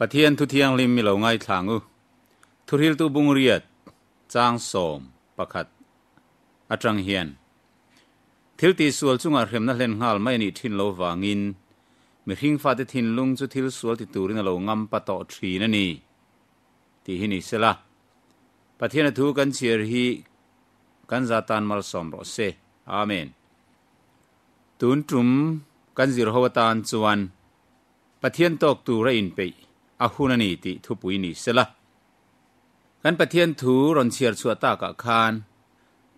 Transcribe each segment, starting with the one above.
ปะเทียนทุเทียงลิมมีเหล่าไงทางทุริลตุบุงเรียดจางสมประคัดอัจังเฮียนทิลตีสวลจุงอาเรมนั่นเล่นงาลไม่นิทินโลวางินมีหิงฟาดทินลุงจุทิลสวลติตูรินโลงำปะตอทรีนั่นนี่ที่หินิเสละปะเทียนทูกันเชียร์ฮีกันซาตานมัลสอมรอเซอาเมนตุนจุมกันจิรหวตานจวนปะเทียนตอกตูระอินไปอาหุนันีติทุปุยนิเสละกันปะเทียนทูรอนเชียร์ชัวตากะคาน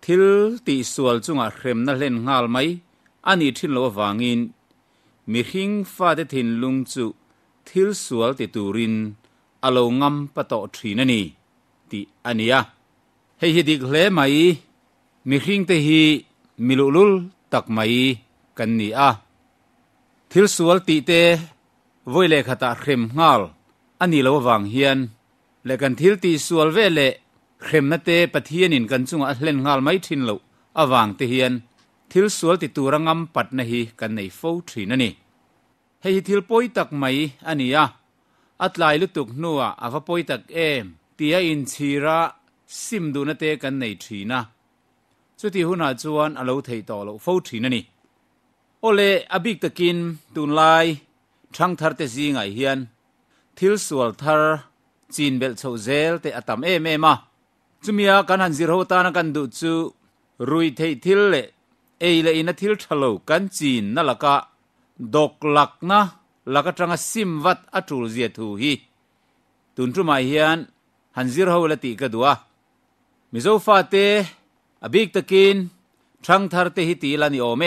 ทิลติสวลจุงอาเรมนั่นเล่นงาลไหมอันนี้ทินโลวางินมีหิงฟาดทินลุงจุทิลสวลติตูรินอโลงำปะตอทรีนั่นนี่ติอันนี้ให้ฮิดิกเลไหมมีหิงเตฮีมิลุลุลตักไหมกันนี่ทิลสวลติเตวยเลขตาเรมงาลอันนี้เราวางเฮียนและกันทิลตีสวลเวเลเข็มนาเตปะเทียนินกันจุงเล่นงาลไม่ทินโลอวางเทียนทิลสวลติตูรังำปัดนะฮีกันในฟูทรีนั่นนี่ให้ทิลปอยตักไหมอันนี้อัตไลลุตุกนัวอาวปอยตักตียอินชีระซิมดูนาเตกันในทรีนะสุดที่หุนาจวนอโลเทยต่อโลฟูทรีนั่นนี่โอเลอบิกตะกินตุนไลช่างทาร์เตซีไงเฮียนทิลสวลทาร์จีนเบลโซเซลเตอตัมมาจุมีอากันหันซิโรตานักันดูจูรุยเททิลเลเลอินทิลทะโลกันจีนนั่นละกะดอกหลักนะละกะจังซิมวัดอัตุลเซียทูฮีตุนจุมาเฮียนหันซิโรเลติกะดัวมิโซฟาเตอบิกตะกินช่างทาร์เตฮิตีลานิโอเม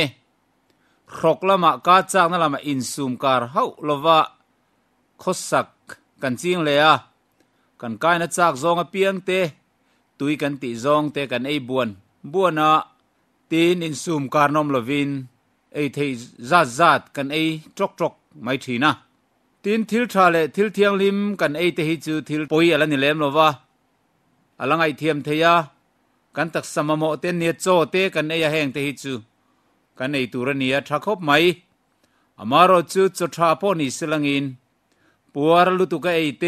ครกละมะกาจากนั่นละมะอินซูมการเฮาลวะขสักกันจิงเลยกันกายนัดจากซองเปียงเตตุยกันติซองเตกันบวนตีนอินซูมการนอมลวินเทจัดกันจกไม่ทีนะตีนทิลทาเลทิลเทียงลิมกันเตฮิจูทิลปอยอะไรนี่เลมลวะอะไรไงเทียมเทียกันตักสมโมเตเนียโจเตกันแห้งเตฮิจูกันตูรนียทักคบไหมอามารอจูจุดทาพอนิสลังอินปัวรลุตุกเต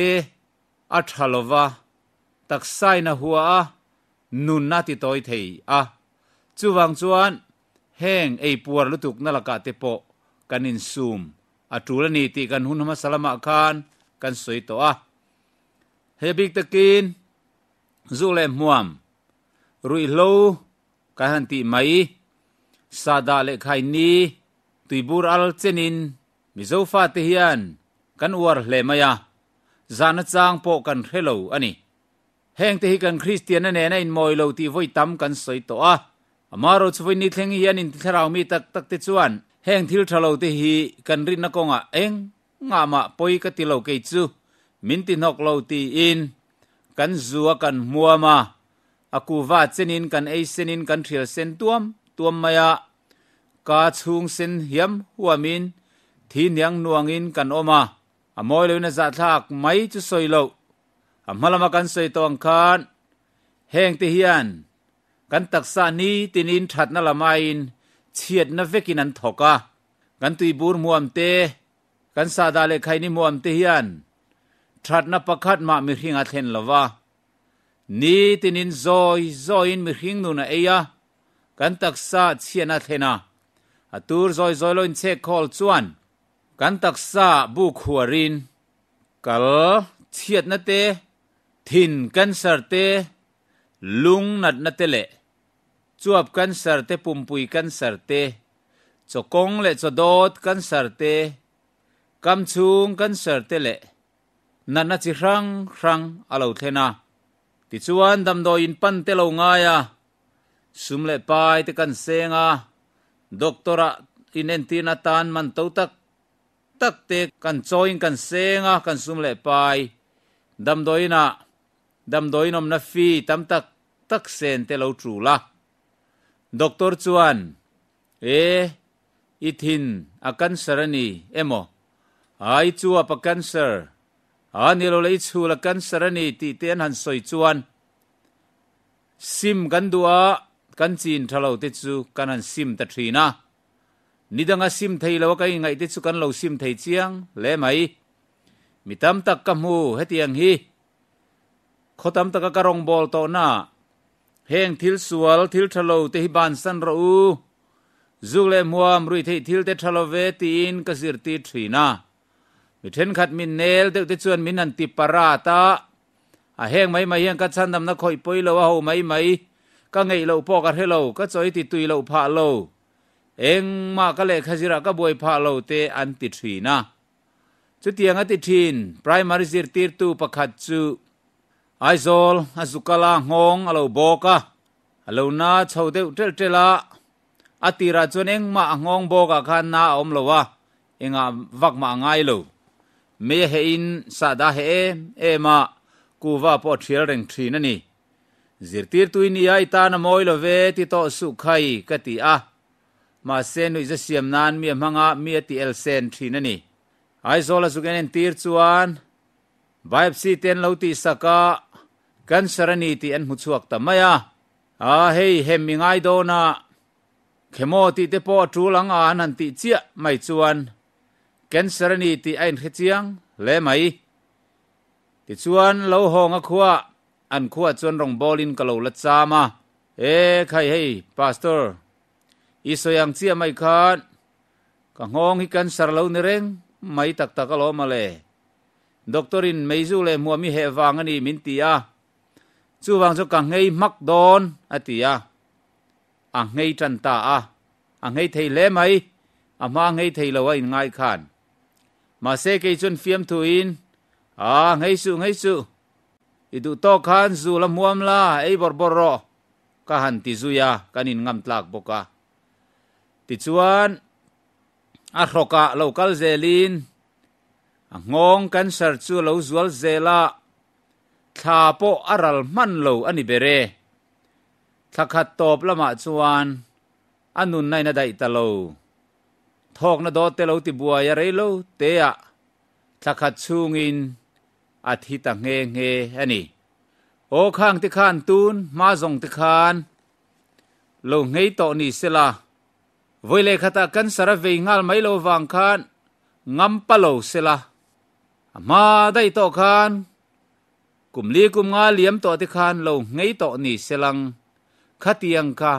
อัฐลวะตักไซนะหัวนุนนาติโตยเทจูวังจวนแห้งปัวรลุตุกนลกาเตโปกันอินซูมตูรนีติกันหุนมาสลามคานกันสวยตัวเฮบิกตะกินจูเลมวมรุยโลกันหันติไหมซาดาเลไคนีตุยบูรอัลเจนินมิโซฟาเทียนกันอวร์เลมายาจานจางโปกันเฮโลอันนี้แห่งที่กันคริสเตียนนั่นเองอินมอยโลที่ไว้ตั้มกันสวยตัวอามารอชวินิเทงเฮียนินที่เรามีตักติจวนแห่งที่เราที่ฮีกันรินนักงงามาปอยกติโลเกจูมินตินกโลที่อินกันจัวกันมัวมาอากูวาเจนินกันเซนินกันเทียลเซนตัวมายากาชุงเซนเฮียมหัวมินที่ยังนวงอินกันออกมาอามอยเลยนะจัดทักไม่จะสวยโลอามาละมากันสวยตองคานแห่งที่เฮียนกันตักษานีตินินถัดนั่นละไม่อินเฉียดนับเวกินันทอกะกันตุยบูรมัวมเตกันซาดาเลไคนิมัวมเตเฮียนถัดนับประคัดมามิริงอัดเห็นละวะนี่ตินินซอยน์มิริงนูนะกันตักษาเชียนัดเห็นตูร์ซอยลอยน์เชคคอลจวนกันตักษาบุกหัวรินกัลเชียดนัดเตทินกันสร์เตลุงนัดเตเลจวบกันสร์เตปุ่มปุยกันสร์เตจกงเลจดอดกันสร์เตกำชุงกันสร์เตเลนัดจิรังอาลูเทนาติจวนดำโดยินปันเตลงายสุมเลปายเตกันเซงด็อกเตอร์อินเอนตินาตานมันเต้าตักเตกันจอยกันเซงกันสุมเลปายดำโดยนมนาฟีตำตักเซนเตลาจูละด็อกเตอร์จวนอิทินอากันสรณีโมไอจัวปะกันสร์นี่เราเลยชูละกันสรณีตีเตียนหันสวยจวนซิมกันดัวกันจีนทะเลาเตจูกันหันซิมตะทรีนะนี่ดังซิมไทยแล้วก็ยังไงเตจูกันเราซิมไทยเจียงเล่ไหม mi tam tak ka mu hetiang hi khotam tak ka rong bol to na heng thil sual thil thalo te hi ban san ro u zule muam rui thei thil te thalo ve tin ka zir ti thina mi then khat min nel te chuan min an ti parata a heng mai mai yang ka chan dam na khoi poi lo ho mai ka ngei lo po ka helo ka choi ti tui lo pha lo eng ma ka le khazira ka boi pha lo te an ti thina chu tiang ati thin primary zir tir tu pakhat chu aizol azukala ngong alo boka alo na chhode tel tela atira chuan eng ma ngong boka khan na om lowa enga vak ma ngai lo me he in sada he ema kuwa po thial reng thina ni zirtir tuini ai ta na moi lo ve ti to su khai kati a ma sen nu za siam nan mi manga mi ti el sen thina ni ai zola zugen tir chuan biopsy ten lo ti saka kan sarani ti an huchuak ta maya a hei hem mi ngai do na khemo ti te po tu lang a nan ti chia mai chuan kan sarani ti ain khichiang le mai ti chuan lo hong a khuwa an khuwa chuan rong bolin kalo la chama e khai hei pastor isoyang chia mai khan ka ngong hi kan sar lo ni reng mai tak tak lo male doctorin meizu le muami he wang ani min tia chu wang cho ka ngei mak don atia a ngei tan ta a ngei thei le mai a ma ngei thei lo in ngai khan ma se ke chun fiam thu in ngei su idu to khan zu la muam la ei bor ro ka han ti zuya kanin ngam tlak boka ti chuan a roka local zelin ngong kan sar chu lo zual zela tha po aral man lo ani bere thakhat top lama chuan anun nai na dai ta lo thok na do te lo ti bua ya re lo te a thakhat chungin athi ta nge ani o khang ti khan tun ma zong ti khan lo ngei to ni sela voile khata kan sara ve ngal mai lo wang khan ngam pa lo sela ma dai to khan kumli kum nga liam to ti khan lo ngei to ni selang khatiang ka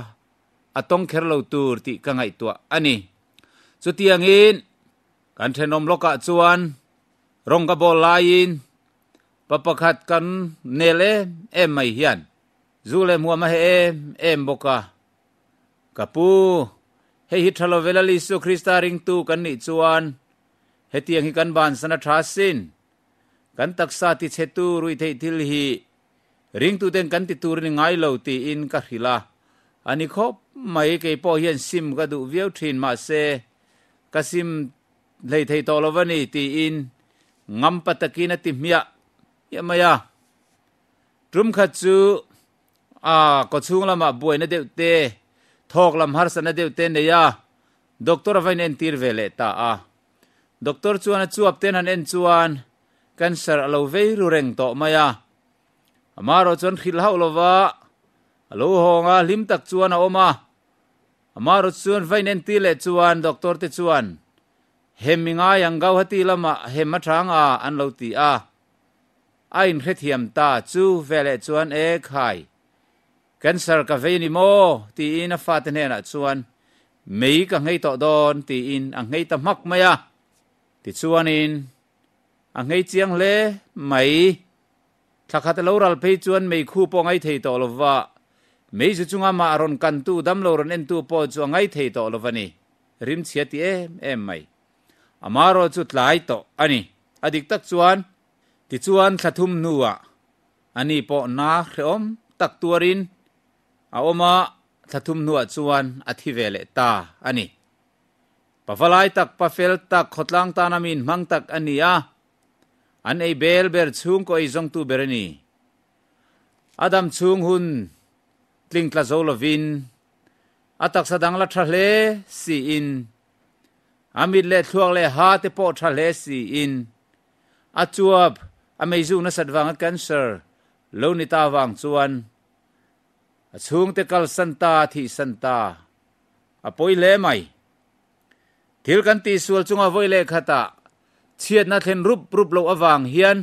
atong kher lo tur ti ka ngai to ani chu tiang in kan thenom loka chuan rong ka bol lain papakhat kan nele em mai hian zule muama he em boka kapu he hi thalo velali su krista ring tu kan ni chuan he tiang hi kan ban sana thasin kan taksa ti chetu rui thei thil hi ring tu ten kan ti tur ni ngai lo ti in ka hila ani khop mai ke po hian sim ga du viau thin ma se kasim lei thei to lovani ti in ngam patakina ti mia ya maya trum kha chu ko chung lama buai na deute thok lam har sana deute ne ya doctor vain en tir vele ta doctor chuan chuap ten han en chuan cancer alo vei ru reng to maya amaro chon khil hau lova alo honga lim tak chuan a oma amaro chuan vain en ti le chuan doctor te chuan heminga yang gau hati lama hema thanga an lo ti ain khethiam ta chu vele chuan e khai cancer ka veini mo ti in a fat ne na chuan mei ka ngei to don ti in a ngei ta mak maya ti chuan in a ngei chiang le mai thakhat lo ral pe chuan mei khu po ngai thei to lova mei chu chunga ma ron kan tu dam lo ron en tu po chu ngai thei to lovani rim chiati em mai amaro chu tlai to ani adik tak chuan ti chuan thathum nuwa ani po na khom tak tuarin a oma thathum nuwa chuan athi vele ta ani pawalai tak pafel tak khotlang ta namin mang tak ania an ei bel ber chung ko ei zong tu berani adam chung hun tling tla zolovin atak sadang la thle si in amit le thuak le ha te po thle si in achuap ameizu na sadwang cancer lo ni ta wang chuan achung te kal santa thi santa apoi le mai thil kan ti sul chunga voile khata chiat na thlen rup lo awang hian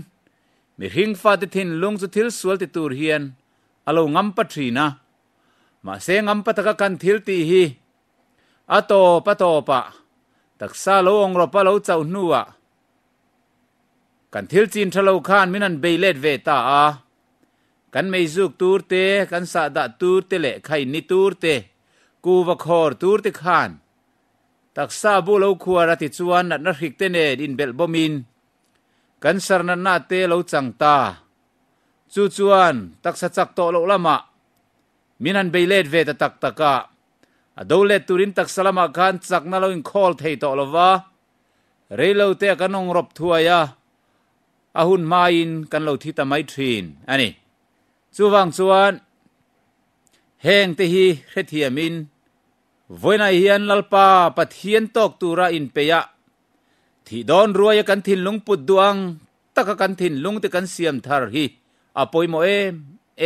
mi ring fa te thin lung chu thil sual ti tur hian alo ngam pathina ma se ngam pataka kan thil ti hi ato pa taksa lo ong ro pa lo chau nuwa kan thil chin thalo khan minan beilet ve ta a kan meizuk tur te kan sa da tur te le khai ni tur te ku wa khor tur te khan taksa bu lo khuara ti chuan na hrik te ne in bel bomin kan sarna na te lo changta chu chuan taksa chak to lo lama minan beilet ve ta tak taka adole turin taksalama khan chak na lo in khol thei to lova reilo te kanong rop thuaya ahun main kan lo thi ta mai thin ani chuwang chuan heng te hi hrethiamin voina hian lalpa pathian tok tura in peya thi don ruaya kan thin lung put duang taka kan thin lung te kan siam thar hi apoi mo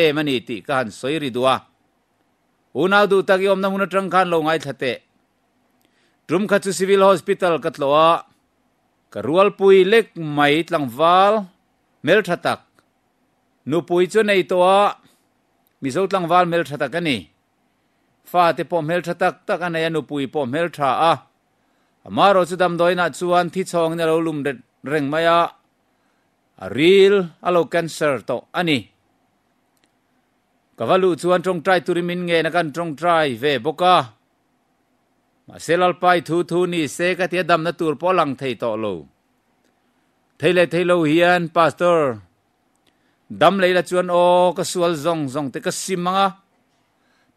e mani ti kan soiri duwa unaw du taki om na muna trang kan lo ngai thate trum kha chu civil hospital katloa karual pui lek mai tlangwal mel thatak nu pui chu nei toa mi zo tlangwal mel thatak ani fa te po mel thatak tak anaya nu pui po mel tha a amaro chu dam doina chuan thi chong ne lo lum reng maya a real alo cancer to ani kavalu chuan trong trai turimin nge na kan trong trai ve boka ma selal pai thu ni se ka tia dam na tur po lang thei to lo theilo hian pastor dam leila chuan o ka sual zong te ka simanga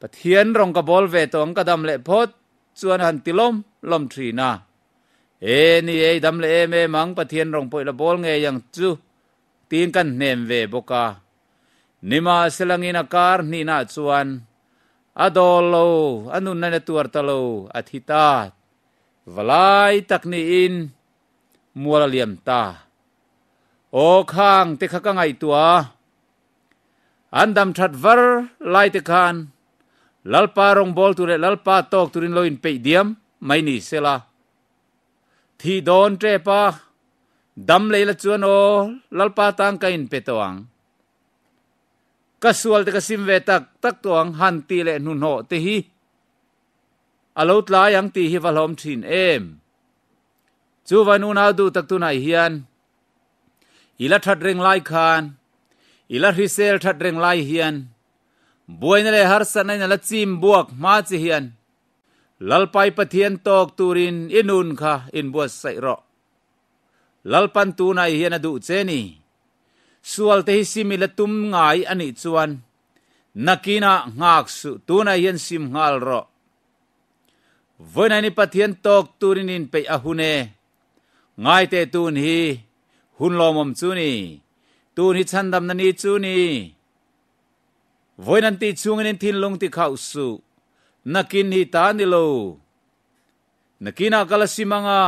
pathian rong ka bol ve tong ka dam le phot chuan han tilom lom thina ni dam le me mang pathian rong poi la bol nge yang chu tin kan nem ve boka nima selangina kar ni na chuan adolo anun na tuar talo athita valai takni in mualaliam ta o khang te khaka ngai tua andam that var lai te khan lalpa rong bol tu re lalpa tok turin loin pe diam mai ni sela thi don tre pa dam leila chuan o lalpa tang kain pe tawang kasual te kasim ve tak tawang han ti le nun ho te hi alot la yang ti hi valhom thin em chu vanuna du tak tu nai hian ila that reng lai khan ila risel that reng lai hian buaina le har sanai na la chim buak ma chi hian lalpai pathian tok turin inun kha in buat sai ro lalpan tu nai hian adu cheni sual te hi simila tum ngai ani chuan nakina ngak su tu nai hian sim ngal ro voina ni pathian tok turin in pe ahune ngai te tun hi hun lomom chu ni tun hi chandam na ni chu ni voinan ti chungin thin long ti khau su nakin hi ta ni lo nakina kala simanga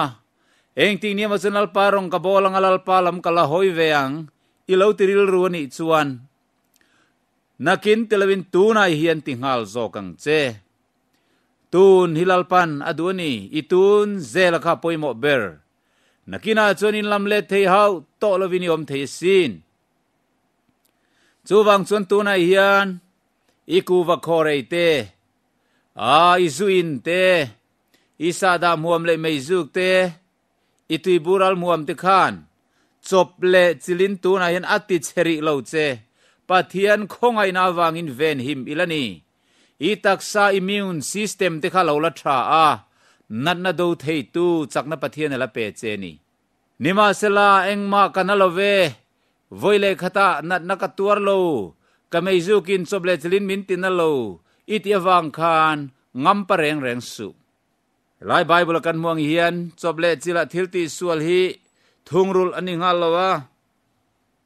engting ni masanal parong kabolang alal palam kala hoi veang ilaw tiril ruani chuan nakin tilawin tunay hiyan tinghal zokang che tun hilalpan aduani itun zela ka poy mo ber nakina chuan in lamlet thei hau to lovini om thei sin chuwang chuan tunay hiyan ikuwa khoreite izuin te isada muam le meizuk te itui bural muam te khan chop le chilin tu na hian ati cheri lo che pathian khongai na wangin ven him ilani i taksa immune system te kha lo la tha a nat na do thei tu chakna pathian la pe che ni nima sela engma kanalove voile khata nat na ka tuar lo kameizukin chop le chilin min tin na lo iti awang khan ngam pareng reng su lai bible kan muang hian chop le chila thilti sual hi thungrul ani ngal lawa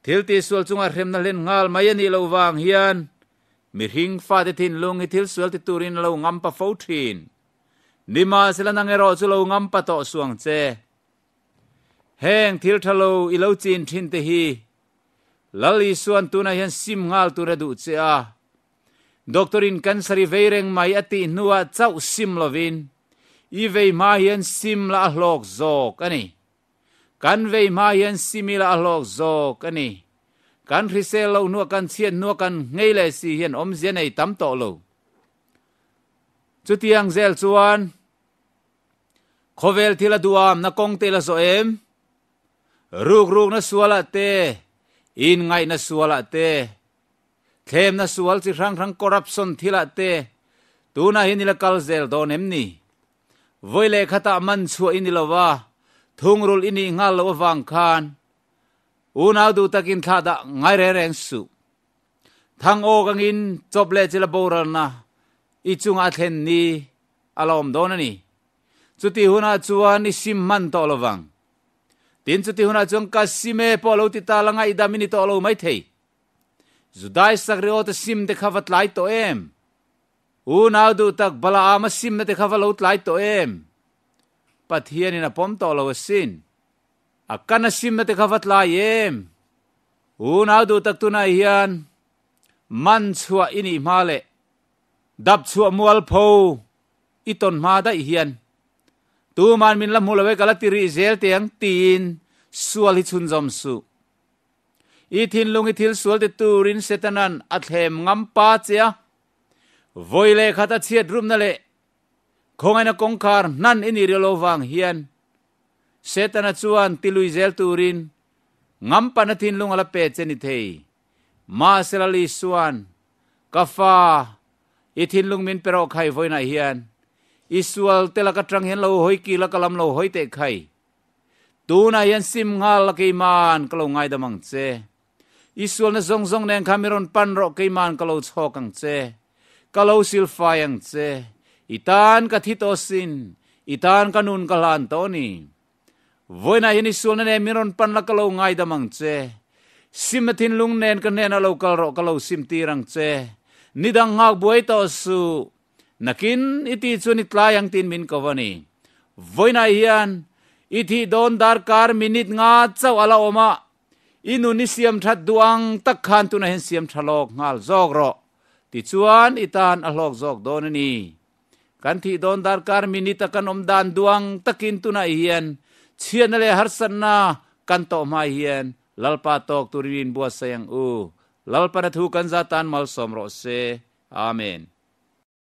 thilti sual chunga hremna len ngal mayani lo wang hian mi hing fa te thin lung hi thil sual ti turin lo ngam pa fo thin nima sela nangero chu lo ngam pa to suang che heng thil thalo i lo chin thin te hi lali suan tuna hian sim ngal tu ra du che a doktorin kansari veireng mai ati nuwa chau sim lovin i vei ma hian sim la hlok zok ani kan vei ma hian simila alok zo kani kan risel lo nu kan chian nu kan ngei le si hian om zian ei tam to lo chu tiang zel chuan khovel thila duam na kong te la so em ruk na suala te in ngai na suala te thlem na sual chi rang corruption thila te tuna hinila kalzel don emni voile khata man chu inilawa thungrul ini ngal lo wang khan unau du takin thada ngai re reng su thang o gangin chople chila boral na ichunga thlen ni alom donani chuti huna chuan ni simman to lowang tin chuti huna chung kasime polo ti talanga idamini to lo mai thei judai sakri ot sim de khavat lai to em unau du tak bala ama sim na te khavalot lai to em pathian in a pom to lo sin akana sim na te khavat lai em unau du tak tuna hian man chua ini male dap chua mual pho iton ma da hian tu man min la mulawe kala tiri zel tiang tin sual hi chun jom su i thin lungi thil sual te turin setanan athem ngam pa chia voile khata chiat rum na le khongai na kongkar nan ini relowang hian setana chuan tilui zel turin ngam panatin lung ala pe cheni thei ma selali suan kafa ithin lung min pero khai voina hian isual telaka trang hen lo hoi ki la kalam lo hoi te khai tuna hian sim ngal la ke man kalo ngai damang che isual na zong neng kamiron pan ro ke man kalo chokang che kalo silfayang che itan ka thitosin itan kanun kalan toni voina hian isual na ne miron pan la kalo ngai damang che simatin lung nen ka nen alo kalo kalo sim tirang che nidang ngak buai to su nakin iti chuni tlayang tin min kawani voina hian ithi don dar kar minute nga chaw ala oma inuni siam that duang tak khan tu na hen siam thalok ngal jok ro ti chuan itan alok jok donani kan thi don dar kar minute kan om dan duang takin tu na hian chian le harsanna kan to ma hian lalpa tok turin bua sayang u lalpa na thu kan zatan mal somro se amen